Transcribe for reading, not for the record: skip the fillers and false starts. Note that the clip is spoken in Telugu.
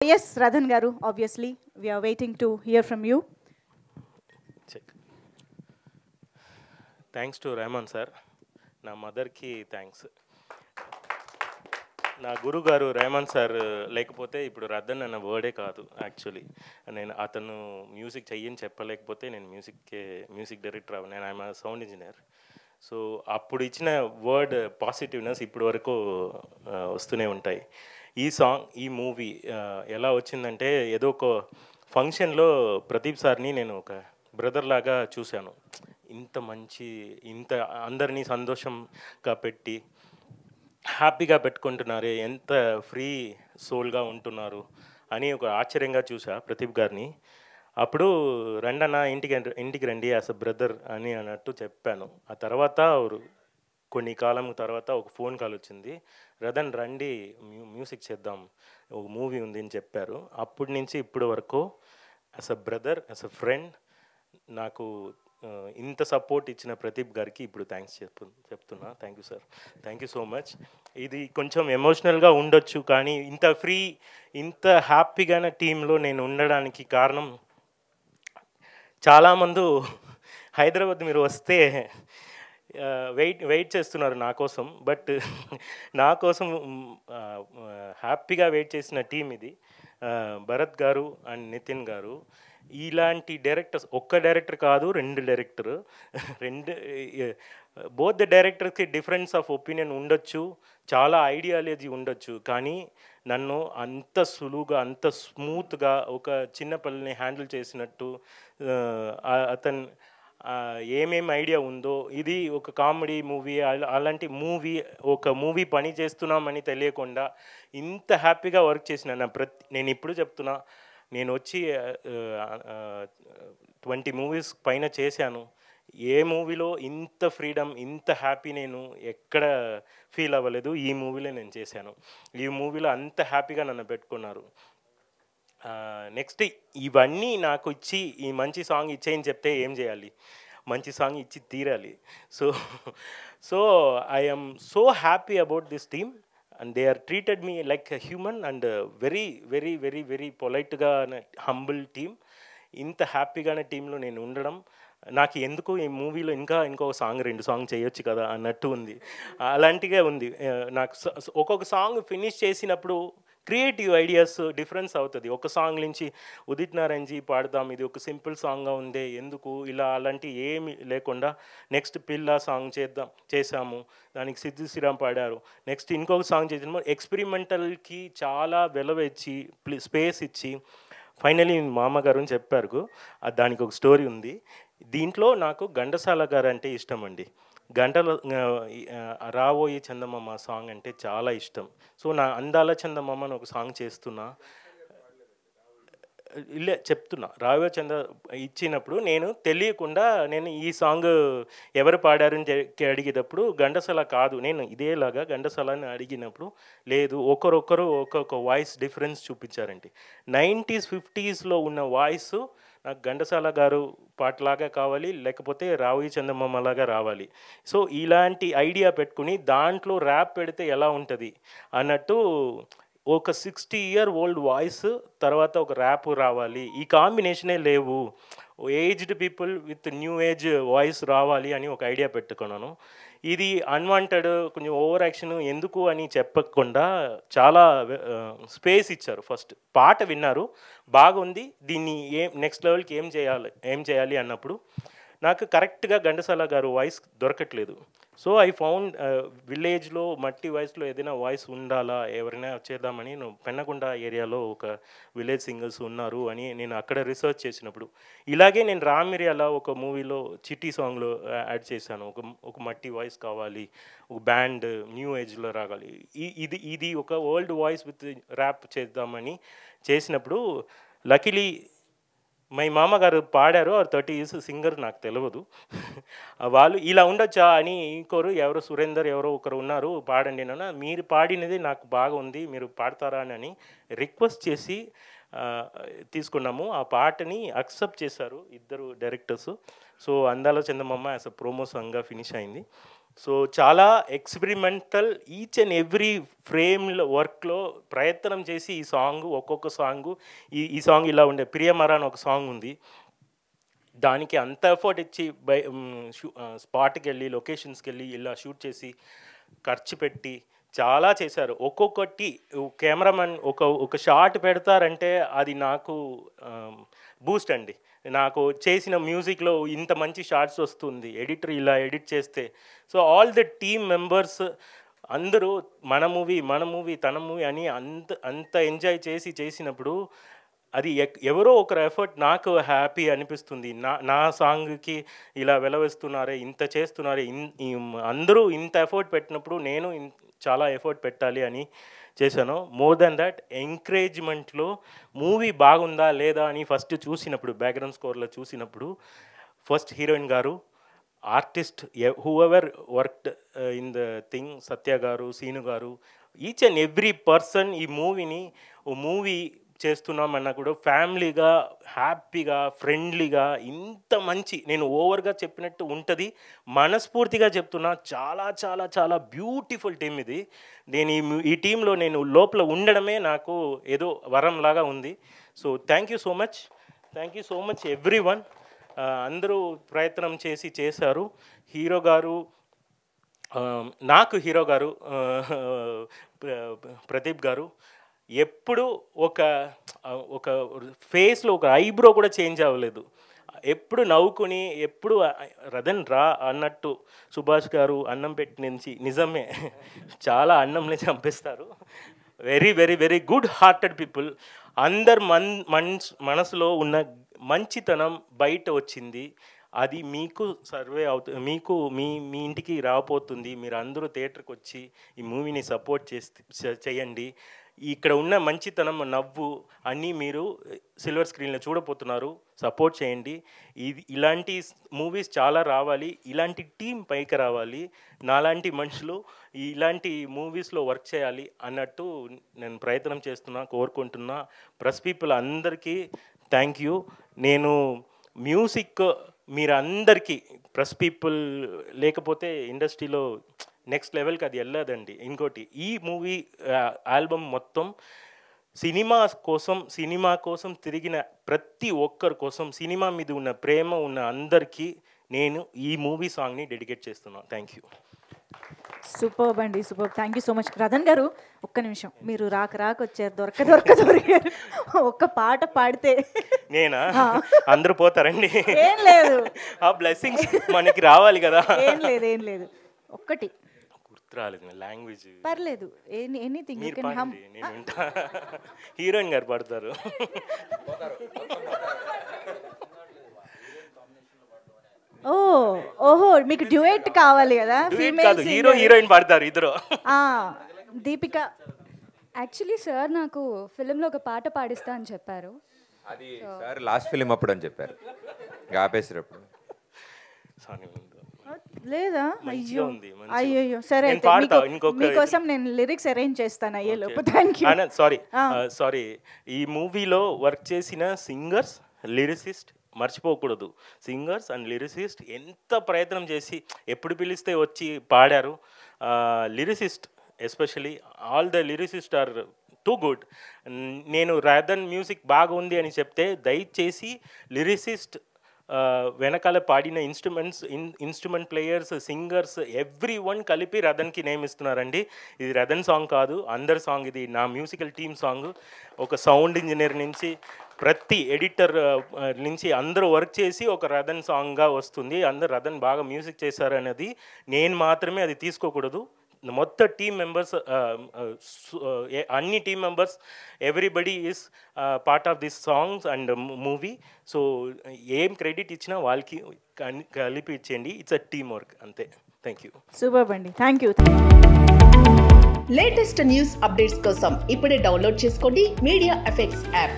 Yes, Radhan Garu, obviously. We are waiting to hear from you. Check thanks to Rahman sir. నా మదర్కి థ్యాంక్స్. నా గురుగారు రెహమాన్ సార్ లేకపోతే ఇప్పుడు రద్దన్ అన్న వర్డే కాదు యాక్చువల్లీ. నేను అతను మ్యూజిక్ చెయ్యని చెప్పలేకపోతే నేను మ్యూజిక్ డైరెక్టర్ అవ్వను. నేను ఐఎమ్ సౌండ్ ఇంజనీర్. సో అప్పుడు ఇచ్చిన వర్డ్ పాజిటివ్నెస్ ఇప్పటి వరకు వస్తూనే ఉంటాయి. ఈ సాంగ్, ఈ మూవీ ఎలా వచ్చిందంటే, ఏదో ఒక ఫంక్షన్లో ప్రదీప్ సార్ని నేను ఒక బ్రదర్ లాగా చూశాను. ఇంత అందరినీ సంతోషంగా పెట్టి హ్యాపీగా పెట్టుకుంటున్నారే, ఎంత ఫ్రీ సోల్గా ఉంటున్నారు అని ఒక ఆశ్చర్యంగా చూసా ప్రదీప్ గారిని. అప్పుడు రండన్న ఇంటికి రండి యాజ్ అ బ్రదర్ అని అన్నట్టు చెప్పాను. ఆ తర్వాత కొన్ని కాలం తర్వాత ఒక ఫోన్ కాల్ వచ్చింది. రదన్ రండి మ్యూజిక్ చేద్దాం, ఒక మూవీ ఉంది అని చెప్పారు. అప్పటి నుంచి ఇప్పటి వరకు as a brother, as a friend నాకు ఇంత సపోర్ట్ ఇచ్చిన ప్రదీప్ గారికి ఇప్పుడు థ్యాంక్స్ చెప్తున్నా. Thank you sir, thank you so much. ఇది కొంచెం ఎమోషనల్గా ఉండొచ్చు, కానీ ఇంత ఫ్రీ, ఇంత హ్యాపీగానే టీంలో నేను ఉండడానికి కారణం, చాలామంది హైదరాబాద్ మీరు వస్తే వెయిట్ చేస్తున్నారు నా కోసం. బట్ నా కోసం హ్యాపీగా వెయిట్ చేసిన టీం ఇది. భరత్ గారు అండ్ నితిన్ గారు, ఇలాంటి డైరెక్టర్స్, ఒక్క డైరెక్టర్ కాదు, రెండు బోత్ ద డైరెక్టర్స్కి డిఫరెన్స్ ఆఫ్ ఒపీనియన్ ఉండొచ్చు, చాలా ఐడియాలజీ ఉండొచ్చు, కానీ నన్ను అంత సులువుగా, అంత స్మూత్గా ఒక చిన్న పిల్లని హ్యాండిల్ చేసినట్టు, అతను ఏమేమి ఐడియా ఉందో, ఇది ఒక కామెడీ మూవీ, అలాంటి మూవీ పని చేస్తున్నామని తెలియకుండా ఇంత హ్యాపీగా వర్క్ చేసిన నేను ఇప్పుడు చెప్తున్నా, నేను వచ్చి 20 మూవీస్ పైన చేశాను. ఏ మూవీలో ఇంత ఫ్రీడమ్, ఇంత హ్యాపీ నేను ఎక్కడ ఫీల్ అవ్వలేదు. ఈ మూవీలో నేను చేశాను. ఈ మూవీలో అంత హ్యాపీగా నన్ను పెట్టుకున్నారు. నెక్స్ట్ ఇవన్నీ నాకు ఇచ్చి ఈ మంచి సాంగ్ ఇచ్చేయని చెప్తే ఏం చేయాలి? మంచి సాంగ్ ఇచ్చి తీరాలి. So I am so happy about this team, and they are treated me like a human, and very very very very politeగా, హంబుల్ టీమ్. ఇంత హ్యాపీగానే టీంలో నేను ఉండడం నాకు ఎందుకు ఈ మూవీలో ఇంకొక సాంగ్, 2 సాంగ్ చేయొచ్చు కదా అన్నట్టు ఉంది. అలాంటిగా ఉంది నాకు. ఒక్కొక్క సాంగ్ ఫినిష్ చేసినప్పుడు క్రియేటివ్ ఐడియాస్ డిఫరెన్స్ అవుతుంది. ఒక సాంగ్ నుంచి ఉదిత్ నారాయణజీ పాడదాం, ఇది ఒక సింపుల్ సాంగ్గా ఉందే, ఎందుకు ఇలా, అలాంటి ఏమి లేకుండా నెక్స్ట్ పిల్ల సాంగ్ చేసాము, దానికి సిద్ధు శ్రీరామ్ పాడారు. నెక్స్ట్ ఇంకొక సాంగ్ చేసినాము. ఎక్స్పెరిమెంటల్కి చాలా వెలవ ఇచ్చి, స్పేస్ ఇచ్చి, ఫైనలీ మామగారు అని చెప్పారు. దానికి ఒక స్టోరీ ఉంది. దీంట్లో నాకు ఘంటసాల గారు అంటే ఇష్టం అండి. రావోయి చందమామ సాంగ్ అంటే చాలా ఇష్టం. సో నా అందాల చందమామ అని ఒక సాంగ్ చేస్తున్నా, చెప్తున్నా. రావోయి ఇచ్చినప్పుడు నేను తెలియకుండా, నేను ఈ సాంగ్ ఎవరు పాడారని అడిగేటప్పుడు ఘంటసాల కాదు, నేను ఇదేలాగా ఘంటసాలని అడిగినప్పుడు లేదు, ఒకరొకరు ఒక్కొక్క వాయిస్ డిఫరెన్స్ చూపించారండి. 90s 50sలో ఉన్న వాయిస్ నాకు ఘంటసాల గారు పాటలాగా కావాలి, లేకపోతే రావోయి చందమామలాగా రావాలి. సో ఇలాంటి ఐడియా పెట్టుకుని దాంట్లో ర్యాప్ పెడితే ఎలా ఉంటుంది అన్నట్టు, ఒక 60-year-old వాయిస్ తర్వాత ఒక ర్యాప్ రావాలి, ఈ కాంబినేషనే లేవు, aged people with new age voice రావాలి అని ఒక ఐడియా పెట్టుకున్నాను. ఇది అన్వాంటెడ్, కొంచెం ఓవర్ యాక్షన్ ఎందుకు అని చెప్పకుండా చాలా స్పేస్ ఇచ్చారు. ఫస్ట్ పాట విన్నారు, బాగుంది, దీన్ని నెక్స్ట్ లెవెల్కి ఏం చేయాలి అన్నప్పుడు నాకు కరెక్ట్గా ఘంటసాల గారు వాయిస్ దొరకట్లేదు. సో ఐ ఫౌండ్ విలేజ్లో మట్టి వాయిస్లో ఏదైనా వాయిస్ ఉండాలా, ఎవరైనా చేద్దామని నేను పెన్నకొండ ఏరియాలో ఒక విలేజ్ సింగర్స్ ఉన్నారు అని నేను అక్కడ రీసెర్చ్ చేసినప్పుడు, ఇలాగే నేను రామిరియాల ఒక మూవీలో చిట్టి సాంగ్లో యాడ్ చేశాను. ఒక మట్టి వాయిస్ కావాలి, ఒక బ్యాండ్ న్యూ ఏజ్లో రాగాలి, ఇది ఒక ఓల్డ్ వాయిస్ విత్ ర్యాప్ చేద్దామని చేసినప్పుడు, లక్కీలీ మై మామగారు పాడారు. 30 years సింగర్, నాకు తెలియదు. వాళ్ళు ఇలా ఉండొచ్చా అని ఇంకోరు, ఎవరో సురేందర్ ఎవరో ఒకరు ఉన్నారు, పాడండి అన్న, మీరు పాడినది నాకు బాగా ఉంది, మీరు పాడతారా అని రిక్వెస్ట్ చేసి తీసుకున్నాము. ఆ పాటని అక్సెప్ట్ చేశారు ఇద్దరు డైరెక్టర్స్. సో అందాల చందమామ యాజ్ అ ప్రోమో సాంగ్గా ఫినిష్ అయింది. సో చాలా ఎక్స్పెరిమెంటల్, ఈచ్ అండ్ ఎవ్రీ ఫ్రేమ్లో వర్క్లో ప్రయత్నం చేసి ఈ సాంగ్, ఒక్కొక్క సాంగు ఈ సాంగ్ ఇలా ఉండే ప్రియమరా అని ఒక సాంగ్ ఉంది, దానికి అంత ఎఫర్ట్ ఇచ్చి స్పాట్కి వెళ్ళి లొకేషన్స్కి వెళ్ళి ఇలా షూట్ చేసి ఖర్చు పెట్టి చాలా చేశారు. ఒక్కొక్కటి కెమెరామెన్ ఒక షాట్ పెడతారంటే అది నాకు బూస్ట్ అండి. నాకు చేసిన మ్యూజిక్లో ఇంత మంచి షాట్స్ వస్తుంది, ఎడిటర్ ఇలా ఎడిట్ చేస్తే. So all the team members అందరూ మన మూవీ తన మూవీ అని అంత ఎంజాయ్ చేసినప్పుడు అది ఎవరో ఒకరు ఎఫర్ట్ నాకు హ్యాపీ అనిపిస్తుంది. నా సాంగ్కి ఇలా వెలవేస్తున్నారే, ఇంత చేస్తున్నారే, అందరూ ఇంత ఎఫర్ట్ పెట్టినప్పుడు నేను చాలా ఎఫర్ట్ పెట్టాలి అని చేశాను. మోర్ దెన్ దట్ ఎంకరేజ్మెంట్లో మూవీ బాగుందా లేదా అని ఫస్ట్ చూసినప్పుడు, బ్యాక్గ్రౌండ్ స్కోర్లో చూసినప్పుడు ఫస్ట్ హీరోయిన్ గారు, artist whoever worked in the thing, Satya గారు, సీను గారు, ఈచ్ అండ్ ఎవ్రీ పర్సన్ ఈ మూవీ చేస్తున్నామన్నా కూడా ఫ్యామిలీగా, హ్యాపీగా, ఫ్రెండ్లీగా, ఇంత మంచి, నేను ఓవర్గా చెప్పినట్టు ఉంటుంది, మనస్ఫూర్తిగా చెప్తున్నా, చాలా చాలా చాలా బ్యూటిఫుల్ టీమ్ ఇది. నేను ఈ టీంలో నేను లోపల ఉండడమే నాకు ఏదో వరంలాగా ఉంది. So thank you so much every one. అందరూ ప్రయత్నం చేశారు. హీరో గారు ప్రదీప్ గారు ఎప్పుడు ఒక ఫేస్లో ఒక ఐబ్రో కూడా చేంజ్ అవ్వలేదు, ఎప్పుడు నవ్వుకుని, ఎప్పుడు రదన్ రా అన్నట్టు. సుభాష్ గారు అన్నం పెట్టి నుంచి నిజమే చాలా అన్నంలో చంపేస్తారు. Very very very good hearted people. అందరు మనసులో ఉన్న మంచితనం బయట వచ్చింది. అది మీకు సర్వే అవుతుంది, మీకు మీ ఇంటికి రాబోతుంది. మీరు అందరూ థియేటర్కి వచ్చి ఈ మూవీని సపోర్ట్ చేయండి. ఇక్కడ ఉన్న మంచితనం, నవ్వు అన్నీ మీరు సిల్వర్ స్క్రీన్లో చూడబోతున్నారు. సపోర్ట్ చేయండి. ఇలాంటి మూవీస్ చాలా రావాలి, ఇలాంటి టీం పైకి రావాలి, నాలాంటి మనుషులు ఇలాంటి మూవీస్లో వర్క్ చేయాలి అన్నట్టు నేను ప్రయత్నం కోరుకుంటున్నా. ప్రెస్ పీపుల్ అందరికీ థ్యాంక్ యూ. నేను మ్యూజిక్ మీరందరికీ, ప్రెస్ పీపుల్ లేకపోతే ఇండస్ట్రీలో నెక్స్ట్ లెవెల్కి అది వెళ్ళదండి. ఇంకోటి, ఈ మూవీ ఆల్బమ్ మొత్తం సినిమా కోసం తిరిగిన ప్రతి ఒక్కరి కోసం, సినిమా మీద ఉన్న ప్రేమ ఉన్న అందరికీ నేను ఈ మూవీ సాంగ్ని డెడికేట్ చేస్తున్నాను. Thank you. సూపర్ అండి, super. Thank you so much. Ratan garu ఒక్క నిమిషం, మీరు రాక వచ్చారు, దొరికారు. ఒక్క పాట పాడితే నేనా? అందరూ పోతారండి. ఏం లేదు, ఆ బ్లెస్సింగ్స్ మనకి రావాలి కదా. ఏం లేదు ఒక్కటి రాలేదు లాంగ్వేజ్. పర్లేదు, anything you can hum. Heroine గారు పాడతారు. ఓహో, మీకు డ్యూయెట్ కావాలి కదా? ఫీమేల్ హీరోయిన్ పాడతారు ఇద్దరు. దీపిక. యాక్చువల్లీ సార్ నాకు ఫిలింలో ఒక పాట పాడిస్తా అని చెప్పారు. అది సార్ లాస్ట్ ఫిలిం అప్పుడు అని చెప్పారు, ఆపేసినప్పుడు. లేదా? అయ్యో సరే, మీకోసం నేను లిరిక్స్ అరేంజ్ చేస్తాను అయ్యేలోపు. Thank you. సారీ, ఈ మూవీలో వర్క్ చేసిన సింగర్స్, లిరిసిస్ట్ మర్చిపోకూడదు. సింగర్స్ అండ్ లిరిసిస్ట్ ఎంత ప్రయత్నం చేసి ఎప్పుడు పిలిస్తే వచ్చి పాడారు. Lyricist especially, all the lyricist are too good. నేను రాదన్ మ్యూజిక్ బాగుంది అని చెప్తే దయచేసి లిరిసిస్ట్ వెనకాల పాడిన instrument players, singers, every one కలిపి రథన్కి నేమ్ ఇస్తున్నారండి. ఇది రథన్ సాంగ్ కాదు, అందరి సాంగ్. ఇది నా మ్యూజికల్ టీమ్ సాంగ్. ఒక సౌండ్ ఇంజనీర్ నుంచి ప్రతి ఎడిటర్ నుంచి అందరూ వర్క్ చేసి ఒక రథన్ సాంగ్గా వస్తుంది. అందరు రథన్ బాగా మ్యూజిక్ చేశారు అనేది నేను మాత్రమే అది తీసుకోకూడదు. మొత్తం టీమ్ మెంబర్స్, అన్ని team members, everybody is part of this songs and movie. So ఏం క్రెడిట్ ఇచ్చినా వాళ్ళకి కలిపి ఇచ్చేయండి. ఇట్స్ అ టీమ్ వర్క్, అంతే. Thank you. సూపర్ అండి, thank you. Latest news updates కోసం ఇప్పుడే డౌన్లోడ్ చేసుకోండి మీడియా ఎఫెక్ట్స్ యాప్.